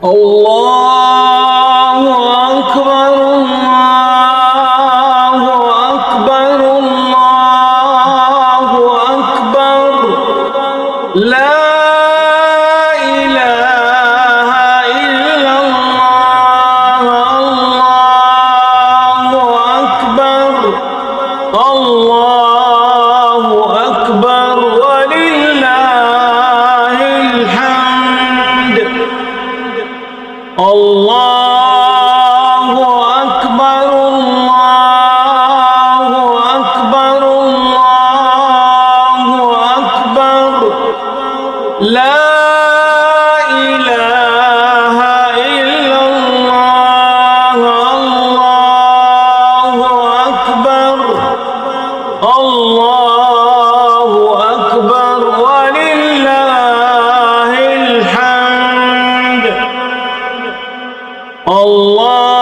الله أكبر الله أكبر الله أكبر لا إله إلا الله الله أكبر الله أكبر ولله الحمد الله أكبر الله أكبر الله أكبر لا إله إلا الله الله أكبر الله أكبر ولله الحمد الله